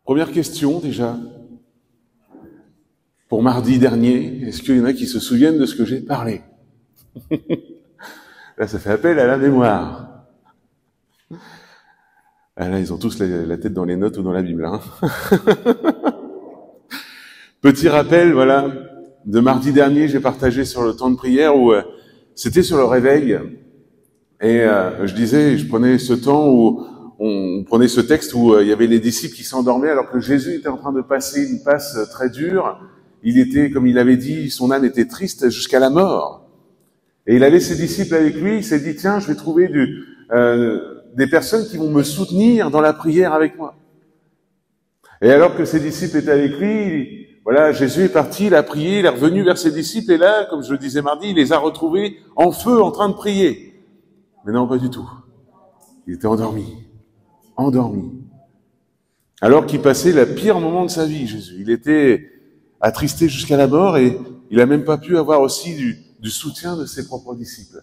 Première question déjà. Pour mardi dernier, est-ce qu'il y en a qui se souviennent de ce que j'ai parlé? Là, ça fait appel à la mémoire. Ah là, ils ont tous la tête dans les notes ou dans la Bible. Hein. Petit rappel, voilà, de mardi dernier, j'ai partagé sur le temps de prière où c'était sur le réveil. Et je prenais ce temps où on prenait ce texte où il y avait les disciples qui s'endormaient alors que Jésus était en train de passer une passe très dure. Il était, comme il avait dit, son âme était triste jusqu'à la mort. Et il avait ses disciples avec lui, il s'est dit, tiens, je vais trouver des personnes qui vont me soutenir dans la prière avec moi. Et alors que ses disciples étaient avec lui, voilà, Jésus est parti, il a prié, il est revenu vers ses disciples, et là, comme je le disais mardi, il les a retrouvés en feu, en train de prier. Mais non, pas du tout. Il était endormi. Endormi. Alors qu'il passait le pire moment de sa vie, Jésus. Il était attristé jusqu'à la mort, et il a même pas pu avoir aussi du soutien de ses propres disciples.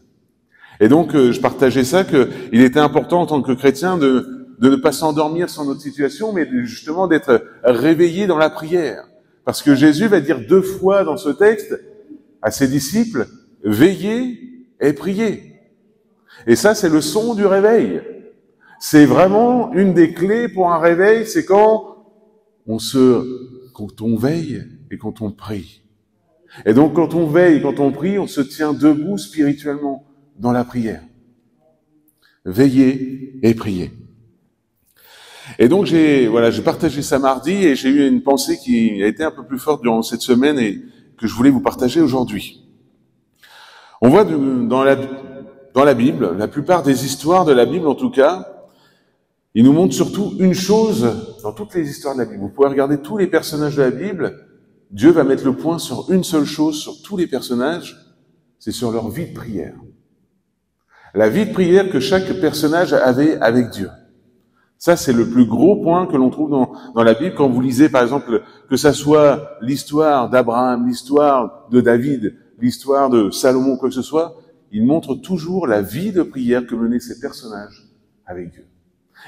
Et donc, je partageais ça, qu'il était important en tant que chrétien de ne pas s'endormir sur notre situation, mais justement d'être réveillé dans la prière. Parce que Jésus va dire 2 fois dans ce texte à ses disciples, veillez et priez. Et ça, c'est le son du réveil. C'est vraiment une des clés pour un réveil, c'est quand on veille et quand on prie. Et donc, quand on veille, quand on prie, on se tient debout spirituellement dans la prière. Veillez et priez. Et donc, j'ai partagé ça mardi et j'ai eu une pensée qui a été un peu plus forte durant cette semaine et que je voulais vous partager aujourd'hui. On voit dans la Bible, la plupart des histoires de la Bible en tout cas, ils nous montrent surtout une chose dans toutes les histoires de la Bible. Vous pouvez regarder tous les personnages de la Bible, Dieu va mettre le point sur une seule chose, sur tous les personnages, c'est sur leur vie de prière. La vie de prière que chaque personnage avait avec Dieu. Ça, c'est le plus gros point que l'on trouve dans la Bible. Quand vous lisez, par exemple, que ça soit l'histoire d'Abraham, l'histoire de David, l'histoire de Salomon, quoi que ce soit, il montre toujours la vie de prière que menaient ces personnages avec Dieu.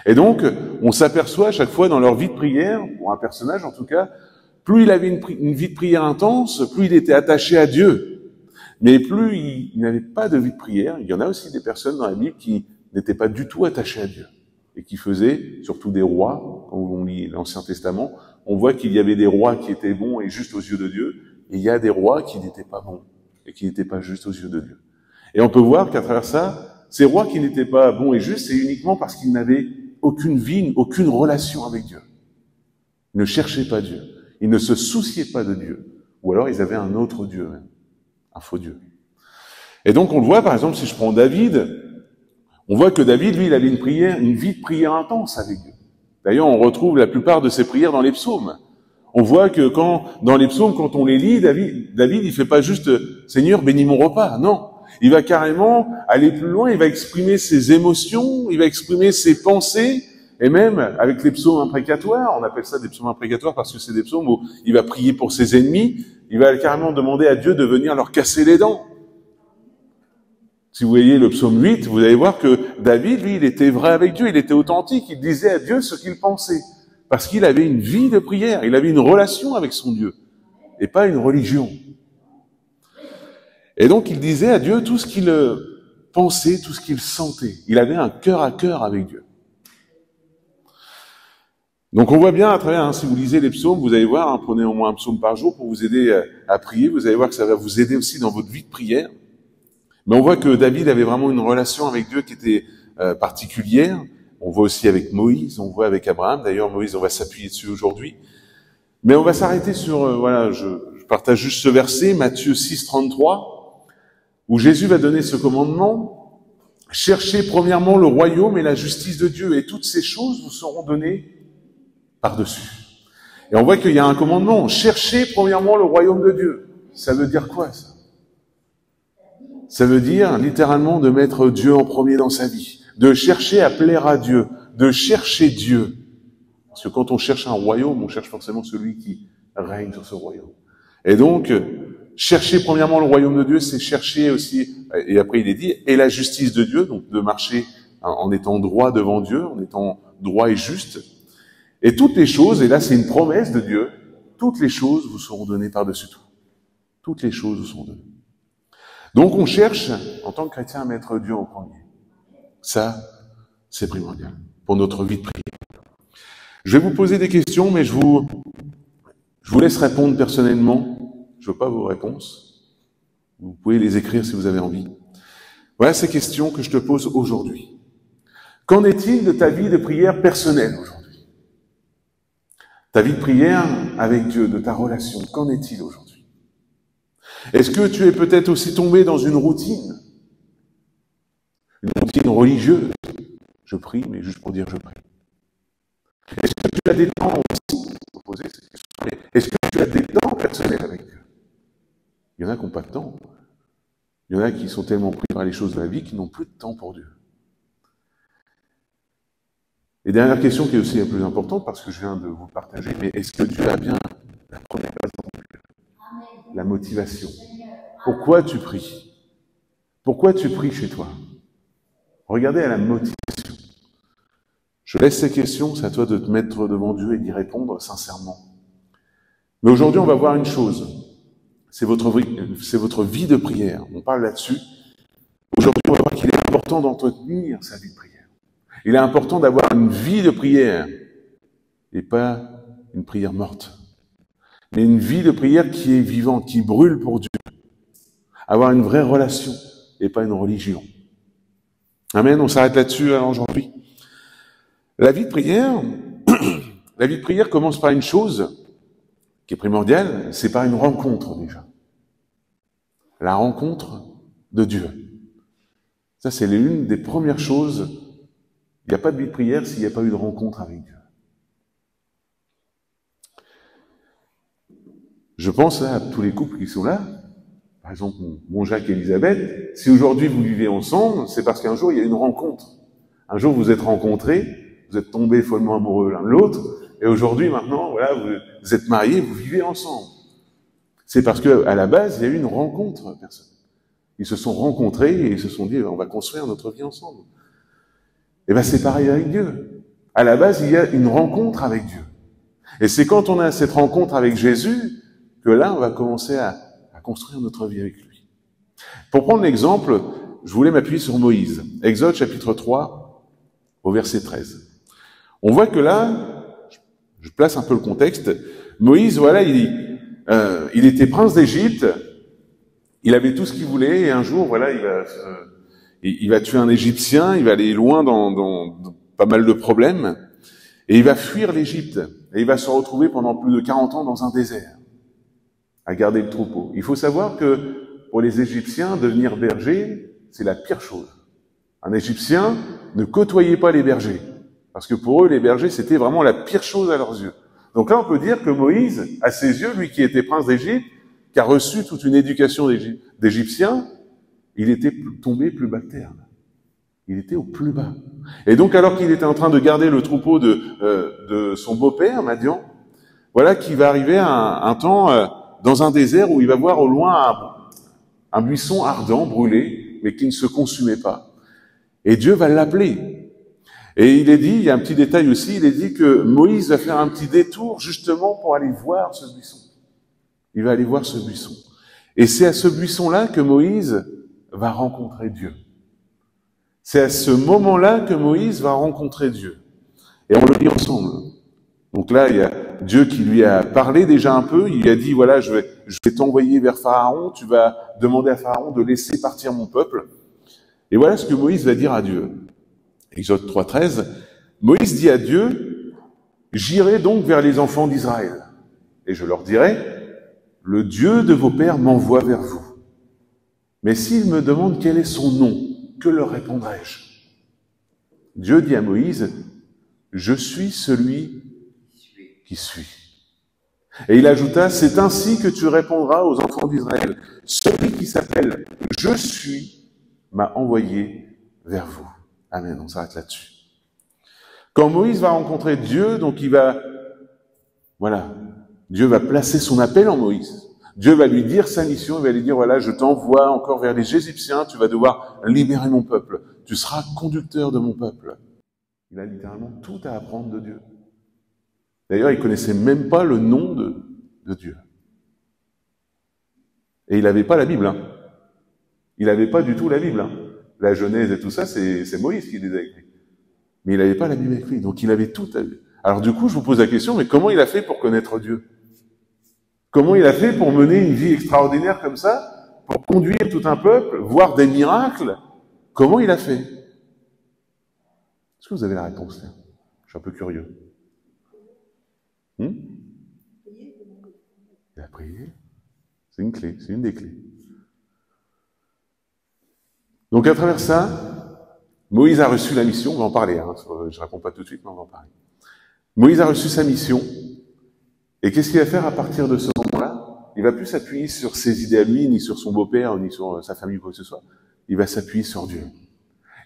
Et donc, on s'aperçoit à chaque fois dans leur vie de prière, pour un personnage en tout cas, plus il avait une vie de prière intense, plus il était attaché à Dieu. Mais plus il n'avait pas de vie de prière, il y en a aussi des personnes dans la Bible qui n'étaient pas du tout attachées à Dieu. Et qui faisaient, surtout des rois, quand on lit l'Ancien Testament, on voit qu'il y avait des rois qui étaient bons et justes aux yeux de Dieu, et il y a des rois qui n'étaient pas bons et qui n'étaient pas justes aux yeux de Dieu. Et on peut voir qu'à travers ça, ces rois qui n'étaient pas bons et justes, c'est uniquement parce qu'ils n'avaient aucune vie, aucune relation avec Dieu. Ils ne cherchaient pas Dieu. Ils ne se souciaient pas de Dieu. Ou alors ils avaient un autre Dieu même. Un faux Dieu. Et donc on le voit, par exemple, si je prends David, on voit que David, lui, il avait une vie de prière intense avec Dieu. D'ailleurs, on retrouve la plupart de ses prières dans les psaumes. On voit que dans les psaumes, quand on les lit, David, il fait pas juste « Seigneur, bénis mon repas ». Non. Il va carrément aller plus loin, il va exprimer ses émotions, il va exprimer ses pensées, et même avec les psaumes imprécatoires, on appelle ça des psaumes imprécatoires parce que c'est des psaumes où il va prier pour ses ennemis, il va carrément demander à Dieu de venir leur casser les dents. Si vous voyez le psaume 8, vous allez voir que David, lui, il était vrai avec Dieu, il était authentique, il disait à Dieu ce qu'il pensait. Parce qu'il avait une vie de prière, il avait une relation avec son Dieu, et pas une religion. Et donc il disait à Dieu tout ce qu'il pensait, tout ce qu'il sentait. Il avait un cœur à cœur avec Dieu. Donc on voit bien à travers, si vous lisez les psaumes, vous allez voir, prenez au moins un psaume par jour pour vous aider à prier, vous allez voir que ça va vous aider aussi dans votre vie de prière. Mais on voit que David avait vraiment une relation avec Dieu qui était particulière. On voit aussi avec Moïse, on voit avec Abraham. D'ailleurs, Moïse, on va s'appuyer dessus aujourd'hui. Mais on va s'arrêter sur, je partage juste ce verset, Matthieu 6, 33, où Jésus va donner ce commandement. Cherchez premièrement le royaume et la justice de Dieu, et toutes ces choses vous seront données par-dessus. Et on voit qu'il y a un commandement. Cherchez premièrement le royaume de Dieu. Ça veut dire quoi, ça? Ça veut dire, littéralement, de mettre Dieu en premier dans sa vie. De chercher à plaire à Dieu. De chercher Dieu. Parce que quand on cherche un royaume, on cherche forcément celui qui règne sur ce royaume. Et donc, chercher premièrement le royaume de Dieu, c'est chercher aussi, et après il est dit, et la justice de Dieu, donc de marcher en étant droit devant Dieu, en étant droit et juste. Et toutes les choses, et là c'est une promesse de Dieu, toutes les choses vous seront données par-dessus tout. Toutes les choses vous seront données. Donc on cherche, en tant que chrétien, à mettre Dieu en premier. Ça, c'est primordial pour notre vie de prière. Je vais vous poser des questions, mais je vous laisse répondre personnellement. Je veux pas vos réponses. Vous pouvez les écrire si vous avez envie. Voilà ces questions que je te pose aujourd'hui. Qu'en est-il de ta vie de prière personnelle aujourd'hui? Ta vie de prière avec Dieu, de ta relation, qu'en est-il aujourd'hui? Est-ce que tu es peut-être aussi tombé dans une routine religieuse? Je prie, mais juste pour dire je prie. Est-ce que tu as des temps aussi, pour poser cette question, est-ce que tu as des temps personnels avec Dieu? Il y en a qui n'ont pas de temps. Il y en a qui sont tellement pris par les choses de la vie qu'ils n'ont plus de temps pour Dieu. Et dernière question qui est aussi la plus importante, parce que je viens de vous partager, mais est-ce que Dieu a bien la première place dans ton cœur? La motivation. Pourquoi tu pries? Pourquoi tu pries chez toi? Regardez à la motivation. Je laisse ces questions, c'est à toi de te mettre devant Dieu et d'y répondre sincèrement. Mais aujourd'hui, on va voir une chose. C'est votre vie de prière. On parle là-dessus. Aujourd'hui, on va voir qu'il est important d'entretenir sa vie de prière. Il est important d'avoir une vie de prière et pas une prière morte. Mais une vie de prière qui est vivante, qui brûle pour Dieu. Avoir une vraie relation et pas une religion. Amen, on s'arrête là-dessus alors aujourd'hui. La vie de prière commence par une chose qui est primordiale, c'est par une rencontre déjà. La rencontre de Dieu. Ça, c'est l'une des premières choses. Il n'y a pas de vie de prière s'il n'y a pas eu de rencontre avec Dieu. Je pense à tous les couples qui sont là. Par exemple, mon Jacques et Elisabeth. Si aujourd'hui vous vivez ensemble, c'est parce qu'un jour il y a eu une rencontre. Un jour vous vous êtes rencontrés, vous êtes tombés follement amoureux l'un de l'autre, et aujourd'hui, maintenant, voilà, vous êtes mariés, vous vivez ensemble. C'est parce que, à la base, il y a eu une rencontre personnelle. Ils se sont rencontrés et ils se sont dit, on va construire notre vie ensemble. Et ben, c'est pareil avec Dieu. À la base, il y a une rencontre avec Dieu. Et c'est quand on a cette rencontre avec Jésus que là, on va commencer à construire notre vie avec lui. Pour prendre l'exemple, je voulais m'appuyer sur Moïse. Exode chapitre 3, au verset 13. On voit que là, je place un peu le contexte, Moïse, voilà, il était prince d'Égypte, il avait tout ce qu'il voulait, et un jour, voilà, il va tuer un Égyptien, il va aller loin dans pas mal de problèmes, et il va fuir l'Égypte, et il va se retrouver pendant plus de 40 ans dans un désert, à garder le troupeau. Il faut savoir que pour les Égyptiens, devenir berger, c'est la pire chose. Un Égyptien ne côtoyait pas les bergers, parce que pour eux, les bergers, c'était vraiment la pire chose à leurs yeux. Donc là, on peut dire que Moïse, à ses yeux, lui qui était prince d'Égypte, qui a reçu toute une éducation d'Égyptiens, il était tombé plus bas que terre. Il était au plus bas. Et donc, alors qu'il était en train de garder le troupeau de son beau-père, Madian, voilà qu'il va arriver un temps dans un désert où il va voir au loin un buisson ardent, brûlé, mais qui ne se consumait pas. Et Dieu va l'appeler. Et il est dit, il y a un petit détail aussi, il est dit que Moïse va faire un petit détour justement pour aller voir ce buisson. Il va aller voir ce buisson. Et c'est à ce buisson-là que Moïse va rencontrer Dieu. C'est à ce moment-là que Moïse va rencontrer Dieu. Et on le lit ensemble. Donc là, il y a Dieu qui lui a parlé déjà un peu. Il lui a dit, voilà, je vais t'envoyer vers Pharaon. Tu vas demander à Pharaon de laisser partir mon peuple. Et voilà ce que Moïse va dire à Dieu. Exode 3.13, Moïse dit à Dieu, « J'irai donc vers les enfants d'Israël, et je leur dirai, « Le Dieu de vos pères m'envoie vers vous. Mais s'ils me demandent quel est son nom, que leur répondrai-je » Dieu dit à Moïse, « Je suis celui qui suis. » Et il ajouta, « C'est ainsi que tu répondras aux enfants d'Israël. Celui qui s'appelle « Je suis » m'a envoyé vers vous. » Amen, on s'arrête là-dessus. Quand Moïse va rencontrer Dieu, donc Dieu va placer son appel en Moïse. Dieu va lui dire sa mission, il va lui dire, voilà, je t'envoie encore vers les Égyptiens, tu vas devoir libérer mon peuple. Tu seras conducteur de mon peuple. Il a littéralement tout à apprendre de Dieu. D'ailleurs, il connaissait même pas le nom de Dieu. Et il n'avait pas la Bible. Hein. Il n'avait pas du tout la Bible. Hein. La Genèse et tout ça, c'est Moïse qui les a écrits. Mais il n'avait pas la Bible avec lui. Donc il avait tout. Alors du coup, je vous pose la question, mais comment il a fait pour connaître Dieu? Comment il a fait pour mener une vie extraordinaire comme ça, pour conduire tout un peuple, voir des miracles? Comment il a fait? Est-ce que vous avez la réponse là? Je suis un peu curieux. Il a prié. C'est une clé, c'est une des clés. Donc à travers ça, Moïse a reçu la mission, on va en parler, hein, je ne réponds pas tout de suite, mais on va en parler. Moïse a reçu sa mission, et qu'est-ce qu'il va faire à partir de ce moment-là? Il va plus s'appuyer sur ses idées à lui, ni sur son beau-père, ni sur sa famille, quoi que ce soit. Il va s'appuyer sur Dieu.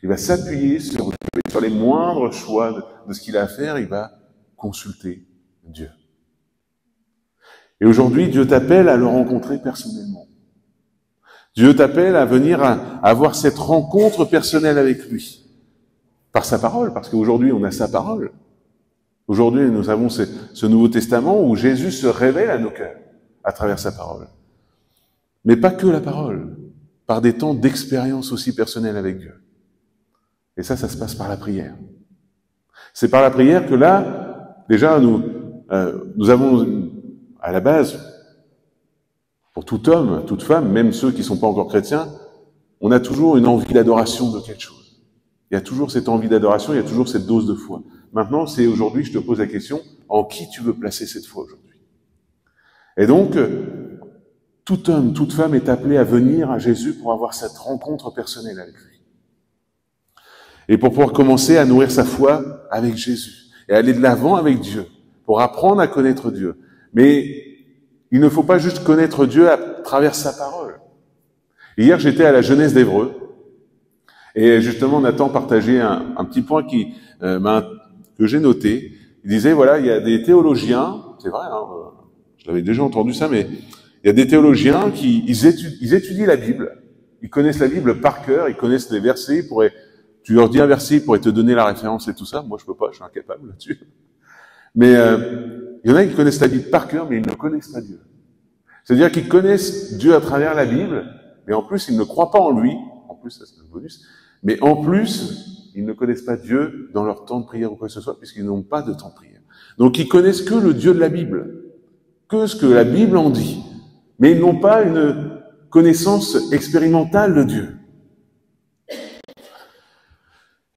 Il va s'appuyer sur Dieu. Et sur les moindres choix de ce qu'il a à faire, il va consulter Dieu. Et aujourd'hui, Dieu t'appelle à le rencontrer personnellement. Dieu t'appelle à venir à avoir cette rencontre personnelle avec lui. Par sa parole, parce qu'aujourd'hui, on a sa parole. Aujourd'hui, nous avons ce Nouveau Testament où Jésus se révèle à nos cœurs à travers sa parole. Mais pas que la parole, par des temps d'expérience aussi personnelle avec Dieu. Et ça se passe par la prière. C'est par la prière que là, déjà, nous avons, à la base, pour tout homme, toute femme, même ceux qui ne sont pas encore chrétiens, on a toujours une envie d'adoration de quelque chose. Il y a toujours cette envie d'adoration, il y a toujours cette dose de foi. Maintenant, c'est aujourd'hui, je te pose la question, en qui tu veux placer cette foi aujourd'hui? Et donc, tout homme, toute femme est appelé à venir à Jésus pour avoir cette rencontre personnelle avec lui. Et pour pouvoir commencer à nourrir sa foi avec Jésus. Et aller de l'avant avec Dieu. Pour apprendre à connaître Dieu. Mais il ne faut pas juste connaître Dieu à travers sa parole. Hier, j'étais à la Jeunesse d'Évreux. Et justement, Nathan partageait un petit point que j'ai noté. Il disait, voilà, il y a des théologiens, c'est vrai, hein, je l'avais déjà entendu ça, mais il y a des théologiens qui ils étudient la Bible. Ils connaissent la Bible par cœur, ils connaissent les versets, tu leur dis un verset, ils pourraient te donner la référence et tout ça. Moi, je peux pas, je suis incapable là-dessus. Mais il y en a qui connaissent la Bible par cœur, mais ils ne connaissent pas Dieu. C'est-à-dire qu'ils connaissent Dieu à travers la Bible, mais en plus, ils ne croient pas en lui. En plus, ça c'est un bonus. Mais en plus, ils ne connaissent pas Dieu dans leur temps de prière ou quoi que ce soit, puisqu'ils n'ont pas de temps de prière. Donc, ils connaissent que le Dieu de la Bible, que ce que la Bible en dit. Mais ils n'ont pas une connaissance expérimentale de Dieu.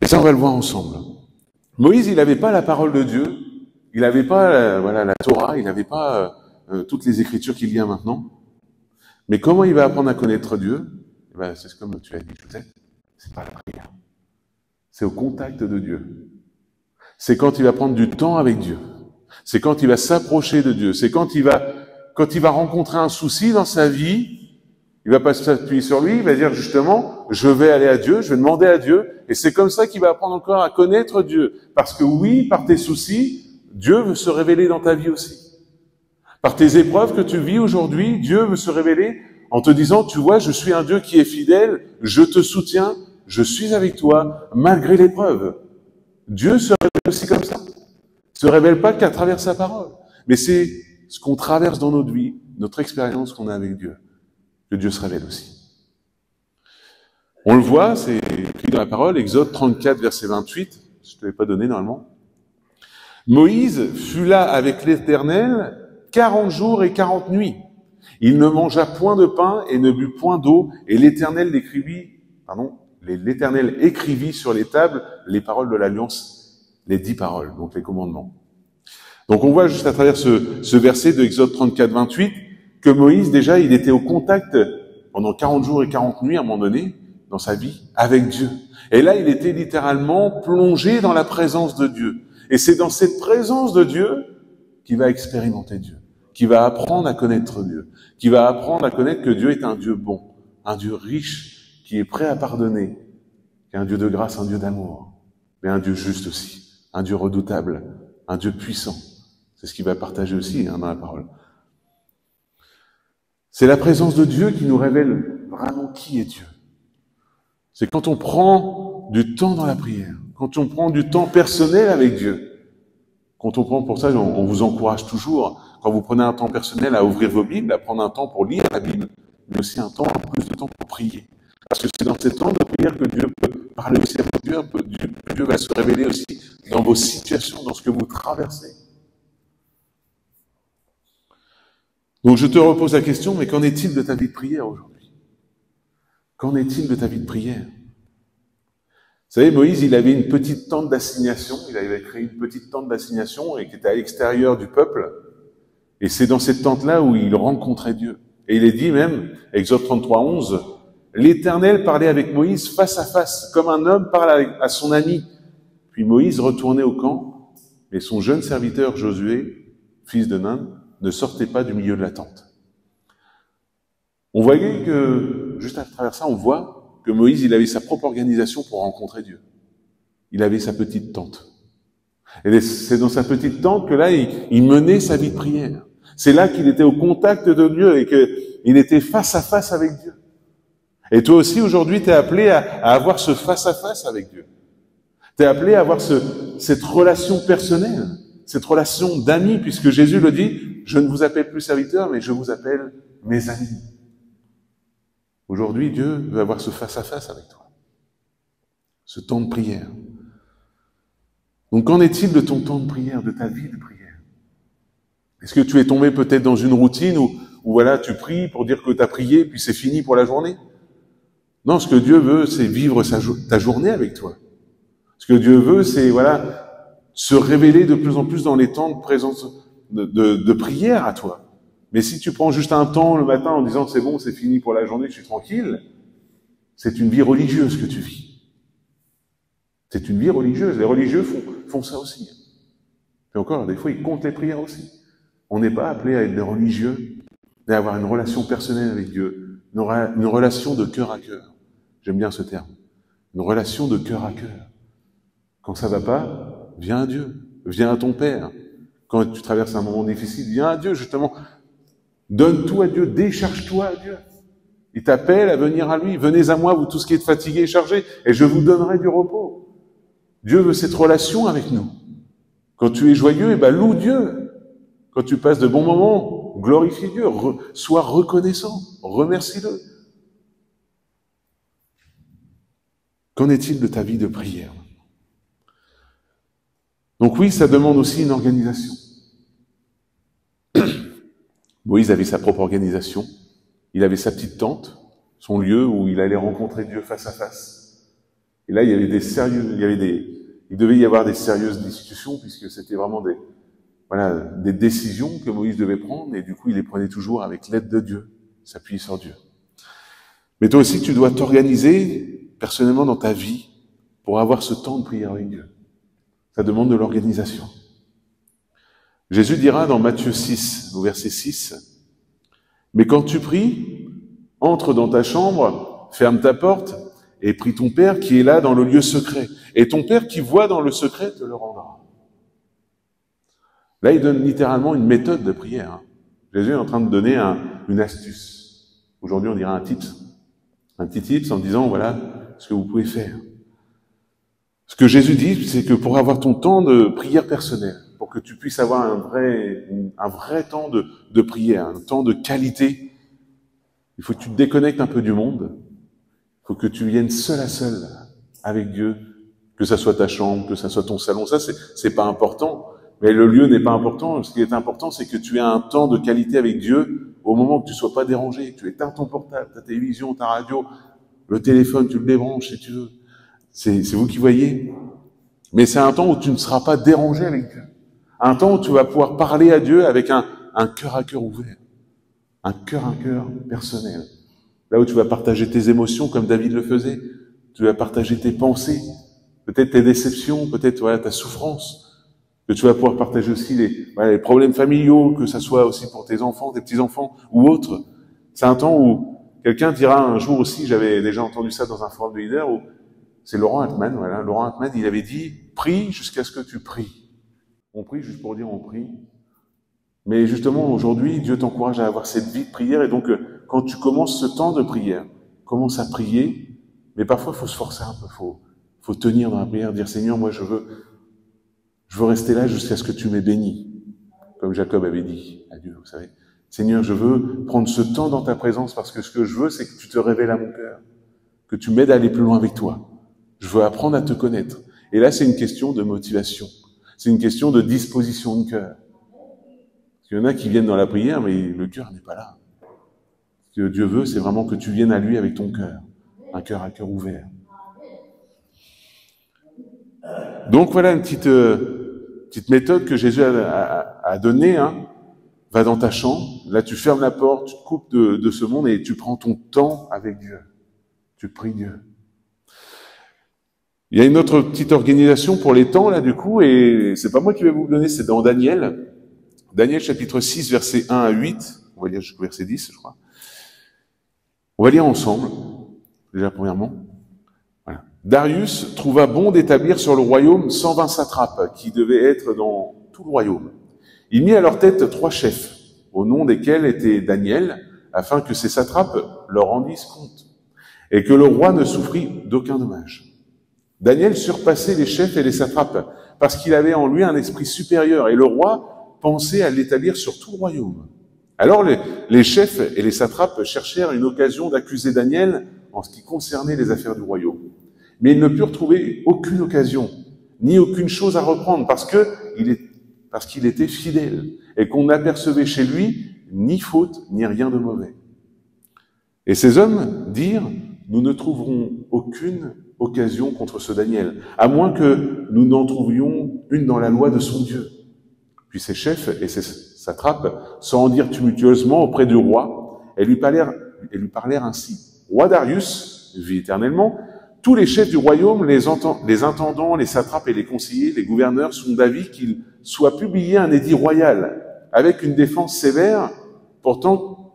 Et ça, on va le voir ensemble. Moïse, il n'avait pas la parole de Dieu, il n'avait pas la Torah, il n'avait pas toutes les écritures qu'il y a maintenant. Mais comment il va apprendre à connaître Dieu? C'est comme tu as dit, Joseph, c'est par la prière. C'est au contact de Dieu. C'est quand il va prendre du temps avec Dieu. C'est quand il va s'approcher de Dieu. C'est quand il va rencontrer un souci dans sa vie, il va pas s'appuyer sur lui, il va dire justement, je vais aller à Dieu, je vais demander à Dieu, et c'est comme ça qu'il va apprendre encore à connaître Dieu. Parce que oui, par tes soucis, Dieu veut se révéler dans ta vie aussi. Par tes épreuves que tu vis aujourd'hui, Dieu veut se révéler en te disant, tu vois, je suis un Dieu qui est fidèle, je te soutiens, je suis avec toi, malgré l'épreuve. Dieu se révèle aussi comme ça. Il se révèle pas qu'à travers sa parole. Mais c'est ce qu'on traverse dans notre vie, notre expérience qu'on a avec Dieu, que Dieu se révèle aussi. On le voit, c'est écrit dans la parole, Exode 34, verset 28, je ne te l'ai pas donné normalement. Moïse fut là avec l'Éternel 40 jours et 40 nuits. Il ne mangea point de pain et ne but point d'eau, et l'Éternel écrivit sur les tables les paroles de l'Alliance, les 10 paroles, donc les commandements. Donc on voit juste à travers ce verset de Exode 34, 28, que Moïse, déjà, il était au contact pendant 40 jours et 40 nuits, à un moment donné, dans sa vie, avec Dieu. Et là, il était littéralement plongé dans la présence de Dieu. Et c'est dans cette présence de Dieu qu'il va expérimenter Dieu, qu'il va apprendre à connaître Dieu, qu'il va apprendre à connaître que Dieu est un Dieu bon, un Dieu riche, qui est prêt à pardonner, qui est un Dieu de grâce, un Dieu d'amour, mais un Dieu juste aussi, un Dieu redoutable, un Dieu puissant. C'est ce qu'il va partager aussi dans la parole. C'est la présence de Dieu qui nous révèle vraiment qui est Dieu. C'est quand on prend du temps dans la prière, quand on prend du temps personnel avec Dieu, Quand on prend pour ça, on vous encourage toujours, quand vous prenez un temps personnel à ouvrir vos Bibles, à prendre un temps pour lire la Bible, mais aussi un plus de temps pour prier. Parce que c'est dans ces temps de prière que Dieu peut parler aussi à Dieu, Dieu va se révéler aussi dans vos situations, dans ce que vous traversez. Donc je te repose la question, mais qu'en est-il de ta vie de prière aujourd'hui? Qu'en est-il de ta vie de prière? Vous savez, Moïse, il avait une petite tente d'assignation, il avait créé une petite tente d'assignation et qui était à l'extérieur du peuple. Et c'est dans cette tente-là où il rencontrait Dieu. Et il est dit même, Exode 33, 11, l'Éternel parlait avec Moïse face à face, comme un homme parle à son ami. Puis Moïse retournait au camp, mais son jeune serviteur Josué, fils de Nun, ne sortait pas du milieu de la tente. On voyait que, juste à travers ça, on voit que Moïse, il avait sa propre organisation pour rencontrer Dieu. Il avait sa petite tente. Et c'est dans sa petite tente que là, il menait sa vie de prière. C'est là qu'il était au contact de Dieu et qu'il était face à face avec Dieu. Et toi aussi, aujourd'hui, tu es appelé à avoir ce face à face avec Dieu. Tu es appelé à avoir cette relation personnelle, cette relation d'amis, puisque Jésus le dit, je ne vous appelle plus serviteurs, mais je vous appelle mes amis. Aujourd'hui, Dieu veut avoir ce face à face avec toi. Ce temps de prière. Donc, qu'en est-il de ton temps de prière, de ta vie de prière? Est-ce que tu es tombé peut-être dans une routine où voilà, tu pries pour dire que tu as prié, puis c'est fini pour la journée? Non, ce que Dieu veut, c'est vivre ta journée avec toi. Ce que Dieu veut, c'est, voilà, se révéler de plus en plus dans les temps de présence, de prière à toi. Mais si tu prends juste un temps le matin en disant c'est bon, c'est fini pour la journée, je suis tranquille, c'est une vie religieuse que tu vis. C'est une vie religieuse. Les religieux font ça aussi. Et encore, des fois, ils comptent les prières aussi. On n'est pas appelé à être des religieux, mais à avoir une relation personnelle avec Dieu, une relation de cœur à cœur. J'aime bien ce terme. Une relation de cœur à cœur. Quand ça va pas, viens à Dieu, viens à ton Père. Quand tu traverses un moment difficile, viens à Dieu, justement. Donne tout à Dieu, décharge-toi à Dieu. Il t'appelle à venir à lui. Venez à moi, vous tous qui êtes fatigués et chargés, et je vous donnerai du repos. Dieu veut cette relation avec nous. Quand tu es joyeux, eh ben, loue Dieu. Quand tu passes de bons moments, glorifie Dieu. Sois reconnaissant. Remercie-le. Qu'en est-il de ta vie de prière? Donc oui, ça demande aussi une organisation. Moïse avait sa propre organisation. Il avait sa petite tente, son lieu où il allait rencontrer Dieu face à face. Et là, il devait y avoir des sérieuses discussions puisque c'était vraiment des décisions que Moïse devait prendre et du coup, il les prenait toujours avec l'aide de Dieu, s'appuyer sur Dieu. Mais toi aussi, tu dois t'organiser personnellement dans ta vie pour avoir ce temps de prière avec Dieu. Ça demande de l'organisation. Jésus dira dans Matthieu 6, au verset 6, « Mais quand tu pries, entre dans ta chambre, ferme ta porte, et prie ton Père qui est là dans le lieu secret. Et ton Père qui voit dans le secret te le rendra. » Là, il donne littéralement une méthode de prière. Jésus est en train de donner une astuce. Aujourd'hui, on dirait un tips. Un petit tips en disant, voilà, ce que vous pouvez faire. Ce que Jésus dit, c'est que pour avoir ton temps de prière personnelle, pour que tu puisses avoir un vrai temps de prière, un temps de qualité, il faut que tu te déconnectes un peu du monde. Il faut que tu viennes seul à seul avec Dieu, que ça soit ta chambre, que ça soit ton salon. Ça, c'est pas important. Mais le lieu n'est pas important. Ce qui est important, c'est que tu aies un temps de qualité avec Dieu au moment que tu sois pas dérangé, que tu éteins ton portable, ta télévision, ta radio, le téléphone, tu le débranches si tu veux. C'est vous qui voyez. Mais c'est un temps où tu ne seras pas dérangé avec Dieu. Un temps où tu vas pouvoir parler à Dieu avec un cœur à cœur ouvert. Un cœur à cœur personnel. Là où tu vas partager tes émotions comme David le faisait. Tu vas partager tes pensées. Peut-être tes déceptions, peut-être ta souffrance. Que tu vas pouvoir partager aussi les problèmes familiaux, que ça soit aussi pour tes enfants, tes petits-enfants ou autres. C'est un temps où quelqu'un dira un jour aussi, j'avais déjà entendu ça dans un forum de leader, où c'est Laurent Altman, voilà. Laurent Altman, il avait dit, prie jusqu'à ce que tu pries. On prie juste pour dire on prie. Mais justement, aujourd'hui, Dieu t'encourage à avoir cette vie de prière. Et donc, quand tu commences ce temps de prière, commence à prier. Mais parfois, il faut se forcer un peu. Faut tenir dans la prière, dire Seigneur, moi, je Je veux rester là jusqu'à ce que tu m'aies béni, comme Jacob avait dit à Dieu, vous savez. Seigneur, je veux prendre ce temps dans ta présence parce que ce que je veux, c'est que tu te révèles à mon cœur, que tu m'aides à aller plus loin avec toi. Je veux apprendre à te connaître. Et là, c'est une question de motivation. C'est une question de disposition de cœur. Parce qu'il y en a qui viennent dans la prière, mais le cœur n'est pas là. Ce que Dieu veut, c'est vraiment que tu viennes à lui avec ton cœur. Un cœur à cœur ouvert. Donc voilà une petite méthode que Jésus a donnée. Va dans ta chambre, là tu fermes la porte, tu te coupes de ce monde et tu prends ton temps avec Dieu. Tu pries Dieu. Il y a une autre petite organisation pour les temps là du coup, et c'est pas moi qui vais vous le donner, c'est dans Daniel. Daniel chapitre 6, versets 1 à 8. On va lire jusqu'au verset 10, je crois. On va lire ensemble, déjà premièrement. Voilà. Darius trouva bon d'établir sur le royaume 120 satrapes qui devaient être dans tout le royaume. Il mit à leur tête 3 chefs, au nom desquels était Daniel, afin que ces satrapes leur rendissent compte, et que le roi ne souffrit d'aucun dommage. Daniel surpassait les chefs et les satrapes, parce qu'il avait en lui un esprit supérieur, et le roi pensait à l'établir sur tout le royaume. Alors les chefs et les satrapes cherchèrent une occasion d'accuser Daniel en ce qui concernait les affaires du royaume. Mais ils ne purent trouver aucune occasion, ni aucune chose à reprendre, parce qu'il était fidèle, et qu'on n'apercevait chez lui ni faute, ni rien de mauvais. Et ces hommes dirent, nous ne trouverons aucune occasion contre ce Daniel, à moins que nous n'en trouvions une dans la loi de son Dieu. Puis ses chefs et ses satrapes se rendirent tumultueusement auprès du roi, et lui parlèrent ainsi. Roi Darius, vit éternellement, tous les chefs du royaume, les intendants, les satrapes et les conseillers, les gouverneurs sont d'avis qu'il soit publié un édit royal, avec une défense sévère, portant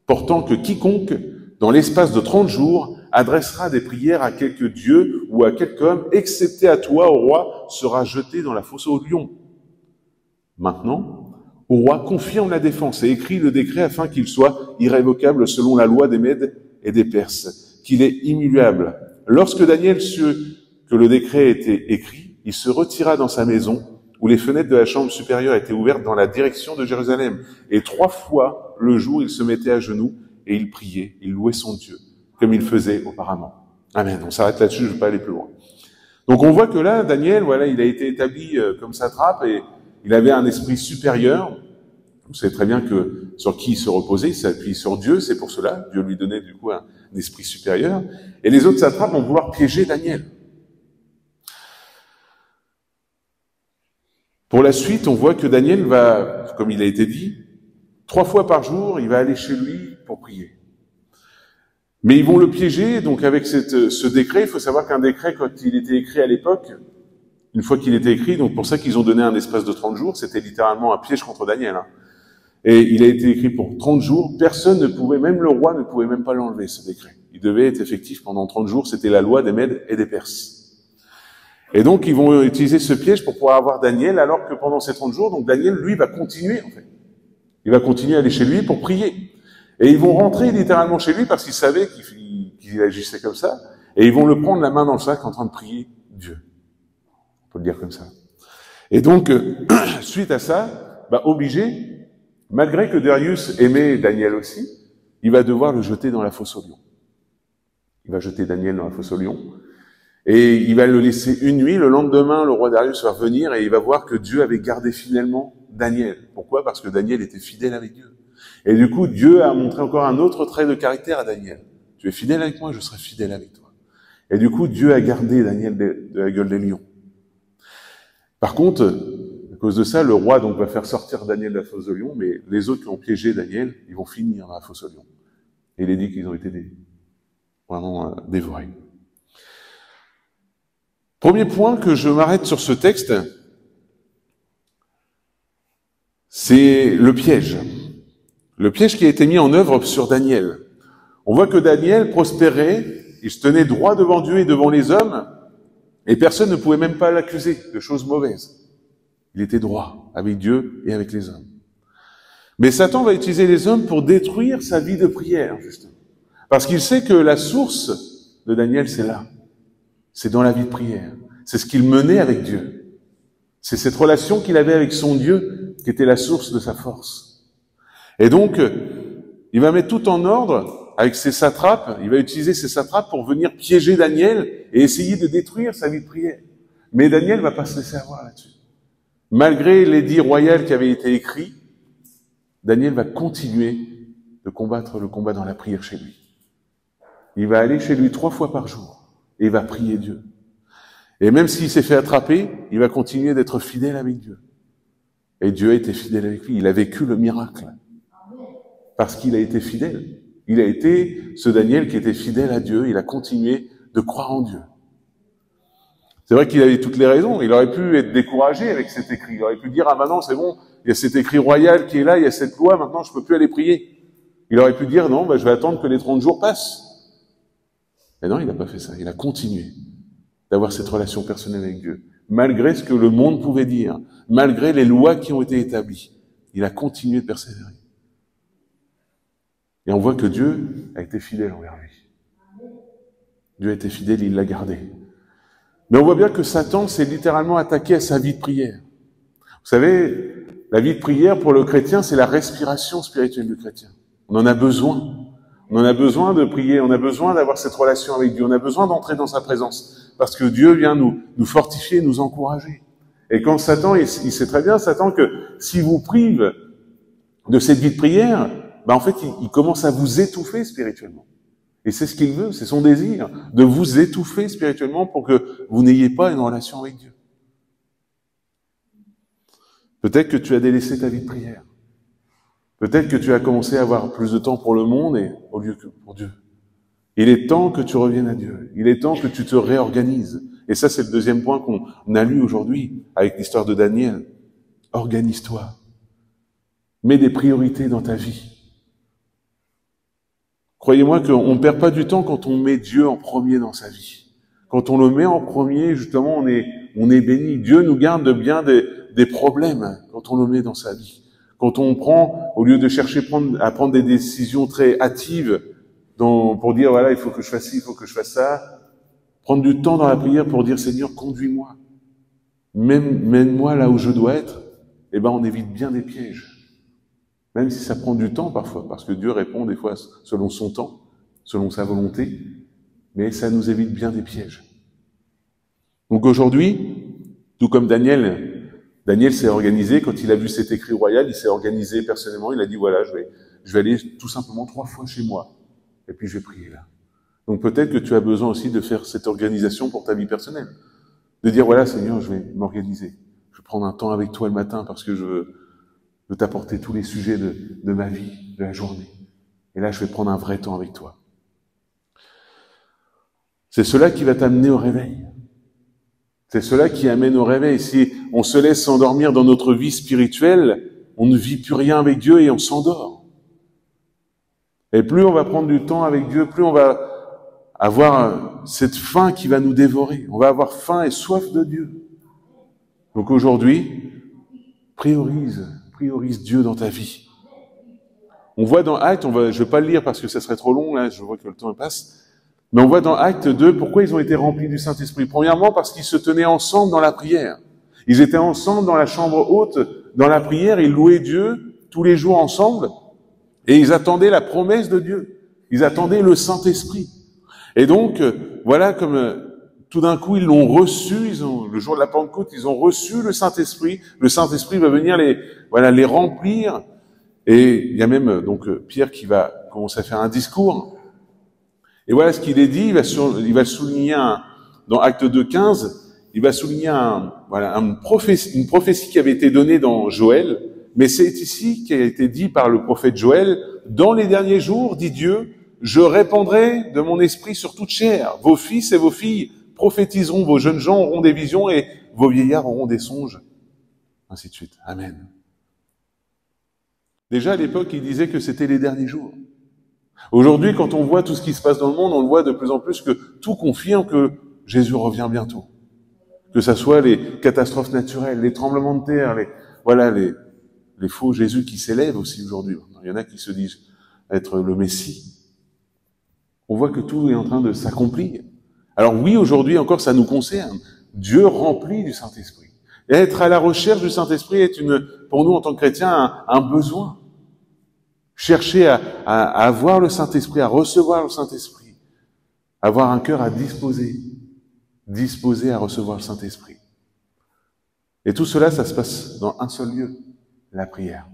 que quiconque, dans l'espace de 30 jours, adressera des prières à quelque dieu ou à quelque homme, excepté à toi, au roi, sera jeté dans la fosse aux lions. Maintenant, au roi confirme la défense et écrit le décret afin qu'il soit irrévocable selon la loi des Mèdes et des Perses, qu'il est immuable. Lorsque Daniel sut que le décret était écrit, il se retira dans sa maison, où les fenêtres de la chambre supérieure étaient ouvertes dans la direction de Jérusalem. Et 3 fois le jour, il se mettait à genoux et il priait, il louait son Dieu, comme il faisait auparavant. Amen. On s'arrête là-dessus, je ne vais pas aller plus loin. Donc on voit que là, Daniel, voilà, il a été établi comme satrape et il avait un esprit supérieur. Vous savez très bien que sur qui il se reposait, il s'appuyait sur Dieu, c'est pour cela. Dieu lui donnait du coup un esprit supérieur. Et les autres satrapes vont vouloir piéger Daniel. Pour la suite, on voit que Daniel va, comme il a été dit, 3 fois par jour, il va aller chez lui pour prier. Mais ils vont le piéger, donc avec ce décret, il faut savoir qu'un décret, quand il était écrit à l'époque, une fois qu'il était écrit, donc pour ça qu'ils ont donné un espace de 30 jours, c'était littéralement un piège contre Daniel. Et il a été écrit pour 30 jours, personne ne pouvait, même le roi ne pouvait même pas l'enlever, ce décret. Il devait être effectif pendant 30 jours, c'était la loi des Mèdes et des Perses. Et donc ils vont utiliser ce piège pour pouvoir avoir Daniel, alors que pendant ces 30 jours, donc Daniel, lui, va continuer, en fait. Il va continuer à aller chez lui pour prier. Et ils vont rentrer littéralement chez lui parce qu'ils savaient qu'il agissait comme ça, et ils vont le prendre la main dans le sac en train de prier Dieu. On peut le dire comme ça. Et donc, suite à ça, obligé, malgré que Darius aimait Daniel aussi, il va devoir le jeter dans la fosse aux lions. Il va jeter Daniel dans la fosse aux lions, et il va le laisser une nuit. Le lendemain, le roi Darius va revenir et il va voir que Dieu avait gardé fidèlement Daniel. Pourquoi? Parce que Daniel était fidèle avec Dieu. Et du coup, Dieu a montré encore un autre trait de caractère à Daniel. Tu es fidèle avec moi, je serai fidèle avec toi. Et du coup, Dieu a gardé Daniel de la gueule des lions. Par contre, à cause de ça, le roi donc va faire sortir Daniel de la fosse aux lions, mais les autres qui ont piégé Daniel, ils vont finir dans la fosse aux lions. Et il est dit qu'ils ont été vraiment dévorés. Premier point que je m'arrête sur ce texte, c'est le piège. Le piège qui a été mis en œuvre sur Daniel. On voit que Daniel prospérait, il se tenait droit devant Dieu et devant les hommes, et personne ne pouvait même pas l'accuser de choses mauvaises. Il était droit avec Dieu et avec les hommes. Mais Satan va utiliser les hommes pour détruire sa vie de prière, justement. Parce qu'il sait que la source de Daniel, c'est là. C'est dans la vie de prière. C'est ce qu'il menait avec Dieu. C'est cette relation qu'il avait avec son Dieu qui était la source de sa force. Et donc, il va mettre tout en ordre avec ses satrapes. Il va utiliser ses satrapes pour venir piéger Daniel et essayer de détruire sa vie de prière. Mais Daniel va pas se laisser avoir là-dessus. Malgré l'édit royal qui avait été écrit, Daniel va continuer de combattre le combat dans la prière chez lui. Il va aller chez lui 3 fois par jour et il va prier Dieu. Et même s'il s'est fait attraper, il va continuer d'être fidèle avec Dieu. Et Dieu a été fidèle avec lui. Il a vécu le miracle. Parce qu'il a été fidèle. Il a été ce Daniel qui était fidèle à Dieu. Il a continué de croire en Dieu. C'est vrai qu'il avait toutes les raisons. Il aurait pu être découragé avec cet écrit. Il aurait pu dire, ah maintenant c'est bon, il y a cet écrit royal qui est là, il y a cette loi, maintenant je peux plus aller prier. Il aurait pu dire, non, je vais attendre que les 30 jours passent. Mais non, il n'a pas fait ça. Il a continué d'avoir cette relation personnelle avec Dieu. Malgré ce que le monde pouvait dire, malgré les lois qui ont été établies, il a continué de persévérer. Et on voit que Dieu a été fidèle envers lui. Dieu a été fidèle, il l'a gardé. Mais on voit bien que Satan s'est littéralement attaqué à sa vie de prière. Vous savez, la vie de prière pour le chrétien, c'est la respiration spirituelle du chrétien. On en a besoin. On en a besoin de prier, on a besoin d'avoir cette relation avec Dieu, on a besoin d'entrer dans sa présence. Parce que Dieu vient nous fortifier, nous encourager. Et quand Satan, il sait très bien, Satan, que s'il vous prive de cette vie de prière, en fait, il commence à vous étouffer spirituellement. Et c'est ce qu'il veut, c'est son désir, de vous étouffer spirituellement pour que vous n'ayez pas une relation avec Dieu. Peut-être que tu as délaissé ta vie de prière. Peut-être que tu as commencé à avoir plus de temps pour le monde et au lieu que pour Dieu. Il est temps que tu reviennes à Dieu. Il est temps que tu te réorganises. Et ça, c'est le deuxième point qu'on a lu aujourd'hui avec l'histoire de Daniel. Organise-toi. Mets des priorités dans ta vie. Croyez-moi qu'on ne perd pas du temps quand on met Dieu en premier dans sa vie. Quand on le met en premier, justement, on est béni. Dieu nous garde de bien des problèmes quand on le met dans sa vie. Quand on prend, au lieu de chercher à prendre des décisions très hâtives, pour dire, voilà, il faut que je fasse ci, il faut que je fasse ça, prendre du temps dans la prière pour dire, Seigneur, conduis-moi. Mène-moi là où je dois être. On évite bien des pièges. Même si ça prend du temps parfois, parce que Dieu répond des fois selon son temps, selon sa volonté, mais ça nous évite bien des pièges. Donc aujourd'hui, tout comme Daniel s'est organisé, quand il a vu cet écrit royal, il s'est organisé personnellement, il a dit voilà, je vais aller tout simplement 3 fois chez moi, et puis je vais prier là. Donc peut-être que tu as besoin aussi de faire cette organisation pour ta vie personnelle. De dire voilà Seigneur, je vais m'organiser. Je vais prendre un temps avec toi le matin parce que je veux t'apporter tous les sujets de ma vie, de la journée. Et là, je vais prendre un vrai temps avec toi. C'est cela qui va t'amener au réveil. C'est cela qui amène au réveil. Si on se laisse s'endormir dans notre vie spirituelle, on ne vit plus rien avec Dieu et on s'endort. Et plus on va prendre du temps avec Dieu, plus on va avoir cette faim qui va nous dévorer. On va avoir faim et soif de Dieu. Donc aujourd'hui, priorise Dieu dans ta vie. On voit dans Actes, je vais pas le lire parce que ça serait trop long, là, je vois que le temps passe, mais on voit dans Actes 2 pourquoi ils ont été remplis du Saint-Esprit. Premièrement, parce qu'ils se tenaient ensemble dans la prière. Ils étaient ensemble dans la chambre haute, dans la prière, ils louaient Dieu tous les jours ensemble, et ils attendaient la promesse de Dieu. Ils attendaient le Saint-Esprit. Et donc, voilà comme tout d'un coup, ils l'ont reçu, le jour de la Pentecôte, ils ont reçu le Saint-Esprit. Le Saint-Esprit va venir les remplir. Et il y a même donc Pierre qui va commencer à faire un discours. Et voilà ce qu'il est dit. Il va souligner dans Actes 2:15, il va souligner une prophétie qui avait été donnée dans Joël. Mais c'est ici qui a été dit par le prophète Joël. Dans les derniers jours, dit Dieu, je répandrai de mon esprit sur toute chair. Vos fils et vos filles prophétiseront, vos jeunes gens auront des visions et vos vieillards auront des songes. Ainsi de suite. Amen. Déjà à l'époque, il disait que c'était les derniers jours. Aujourd'hui, quand on voit tout ce qui se passe dans le monde, on le voit de plus en plus que tout confirme que Jésus revient bientôt. Que ça soit les catastrophes naturelles, les tremblements de terre, les faux Jésus qui s'élèvent aussi aujourd'hui. Il y en a qui se disent être le Messie. On voit que tout est en train de s'accomplir. Alors oui, aujourd'hui encore, ça nous concerne. Dieu remplit du Saint-Esprit. Et être à la recherche du Saint-Esprit est pour nous en tant que chrétiens, un besoin. Chercher à avoir le Saint-Esprit, à recevoir le Saint-Esprit. Avoir un cœur à disposer à recevoir le Saint-Esprit. Et tout cela, ça se passe dans un seul lieu, la prière.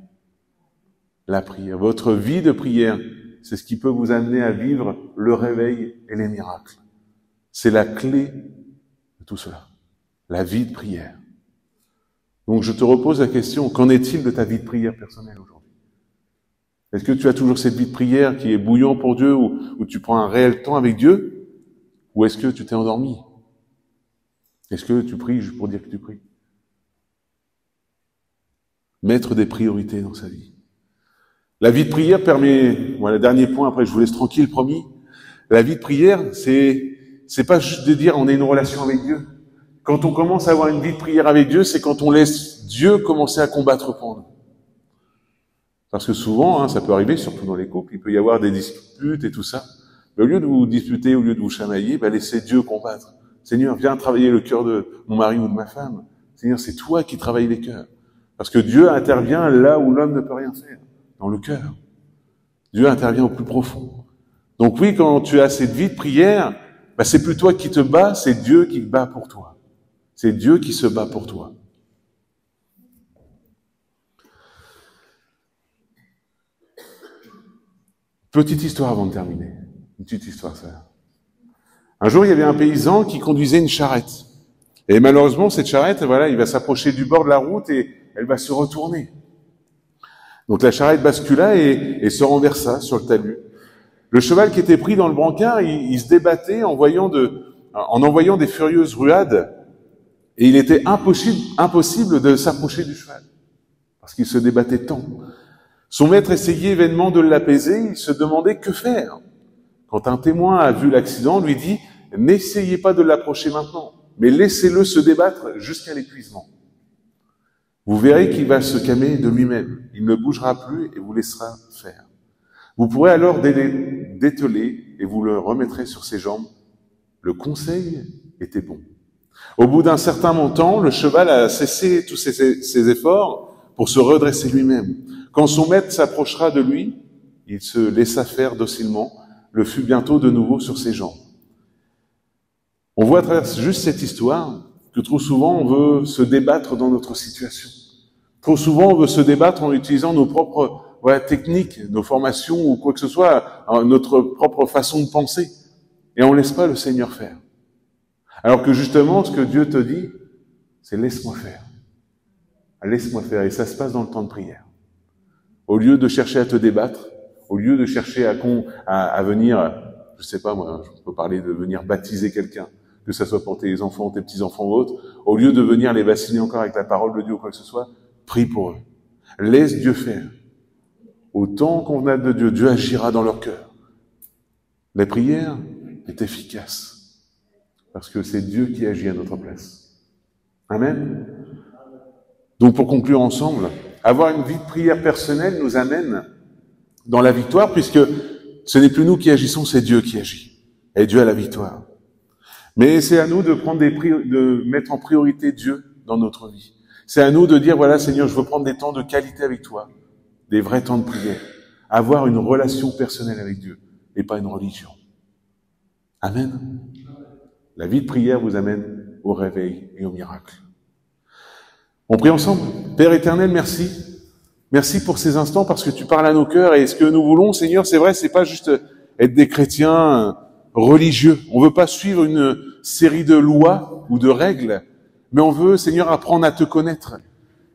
La prière. Votre vie de prière, c'est ce qui peut vous amener à vivre le réveil et les miracles. C'est la clé de tout cela. La vie de prière. Donc je te repose la question, qu'en est-il de ta vie de prière personnelle aujourd'hui? Est-ce que tu as toujours cette vie de prière qui est bouillant pour Dieu, où tu prends un réel temps avec Dieu? Ou est-ce que tu t'es endormi? Est-ce que tu pries juste pour dire que tu pries? Mettre des priorités dans sa vie. La vie de prière permet, voilà, dernier point, après je vous laisse tranquille, promis. La vie de prière, c'est pas juste de dire on a une relation avec Dieu. Quand on commence à avoir une vie de prière avec Dieu, c'est quand on laisse Dieu commencer à combattre pour nous. Parce que souvent, ça peut arriver, surtout dans les couples, il peut y avoir des disputes et tout ça. Mais au lieu de vous disputer, au lieu de vous chamailler, laissez Dieu combattre. Seigneur, viens travailler le cœur de mon mari ou de ma femme. Seigneur, c'est toi qui travailles les cœurs. Parce que Dieu intervient là où l'homme ne peut rien faire, dans le cœur. Dieu intervient au plus profond. Donc oui, quand tu as cette vie de prière, c'est plus toi qui te bats, c'est Dieu qui te bat pour toi. C'est Dieu qui se bat pour toi. Petite histoire avant de terminer. Une petite histoire, ça. Un jour, il y avait un paysan qui conduisait une charrette. Et malheureusement, cette charrette, voilà, il va s'approcher du bord de la route et elle va se retourner. Donc la charrette bascula et se renversa sur le talus. Le cheval qui était pris dans le brancard, il se débattait en envoyant des furieuses ruades, et il était impossible de s'approcher du cheval, parce qu'il se débattait tant. Son maître essayait vainement de l'apaiser, il se demandait que faire. Quand un témoin a vu l'accident, lui dit « N'essayez pas de l'approcher maintenant, mais laissez-le se débattre jusqu'à l'épuisement. Vous verrez qu'il va se calmer de lui-même, il ne bougera plus et vous laissera faire. Vous pourrez alors dételer et vous le remettrez sur ses jambes. » Le conseil était bon. Au bout d'un certain temps, le cheval a cessé tous ses efforts pour se redresser lui-même. Quand son maître s'approchera de lui, il se laissa faire docilement, le fut bientôt de nouveau sur ses jambes. On voit à travers juste cette histoire que trop souvent on veut se débattre dans notre situation. Trop souvent on veut se débattre en utilisant nos propres techniques, nos formations ou quoi que ce soit, notre propre façon de penser. Et on ne laisse pas le Seigneur faire. Alors que justement, ce que Dieu te dit, c'est « laisse-moi faire ». Laisse-moi faire. Et ça se passe dans le temps de prière. Au lieu de chercher à te débattre, au lieu de chercher à venir, je sais pas moi, je peux parler de venir baptiser quelqu'un, que ça soit pour tes enfants, tes petits-enfants ou autres, au lieu de venir les bassiner encore avec la parole de Dieu ou quoi que ce soit, prie pour eux. Laisse Dieu faire. Au temps convenable de Dieu, Dieu agira dans leur cœur. La prière est efficace. Parce que c'est Dieu qui agit à notre place. Amen. Donc pour conclure ensemble, avoir une vie de prière personnelle nous amène dans la victoire, puisque ce n'est plus nous qui agissons, c'est Dieu qui agit. Et Dieu a la victoire. Mais c'est à nous de mettre en priorité Dieu dans notre vie. C'est à nous de dire, voilà Seigneur, je veux prendre des temps de qualité avec toi, des vrais temps de prière. Avoir une relation personnelle avec Dieu, et pas une religion. Amen. La vie de prière vous amène au réveil et au miracle. On prie ensemble. Père éternel, merci. Merci pour ces instants parce que tu parles à nos cœurs et ce que nous voulons, Seigneur, c'est vrai, c'est pas juste être des chrétiens religieux. On veut pas suivre une série de lois ou de règles, mais on veut, Seigneur, apprendre à te connaître.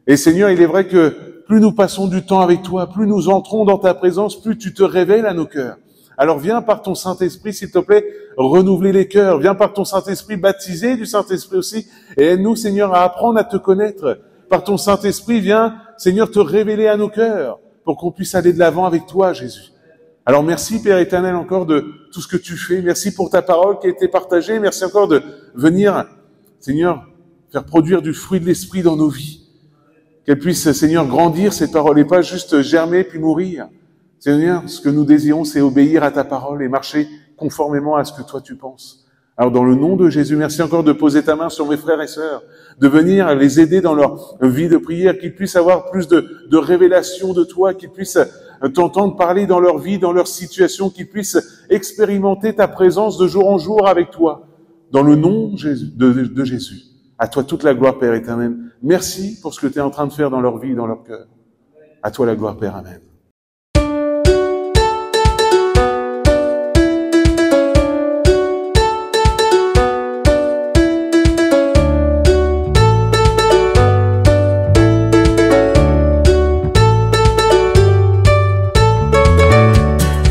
Et Seigneur, il est vrai que plus nous passons du temps avec toi, plus nous entrons dans ta présence, plus tu te révèles à nos cœurs. Alors viens par ton Saint-Esprit, s'il te plaît, renouveler les cœurs. Viens par ton Saint-Esprit, baptiser du Saint-Esprit aussi. Et aide-nous, Seigneur, à apprendre à te connaître. Par ton Saint-Esprit, viens, Seigneur, te révéler à nos cœurs pour qu'on puisse aller de l'avant avec toi, Jésus. Alors merci, Père éternel, encore de tout ce que tu fais. Merci pour ta parole qui a été partagée. Merci encore de venir, Seigneur, faire produire du fruit de l'Esprit dans nos vies. Qu'elle puisse, Seigneur, grandir cette parole et pas juste germer puis mourir. Seigneur, ce que nous désirons, c'est obéir à ta parole et marcher conformément à ce que toi tu penses. Alors dans le nom de Jésus, merci encore de poser ta main sur mes frères et sœurs, de venir les aider dans leur vie de prière, qu'ils puissent avoir plus de révélations de toi, qu'ils puissent t'entendre parler dans leur vie, dans leur situation, qu'ils puissent expérimenter ta présence de jour en jour avec toi. Dans le nom de Jésus. À toi toute la gloire, Père éternel. Merci pour ce que tu es en train de faire dans leur vie, dans leur cœur. À toi la gloire, Père. Amen.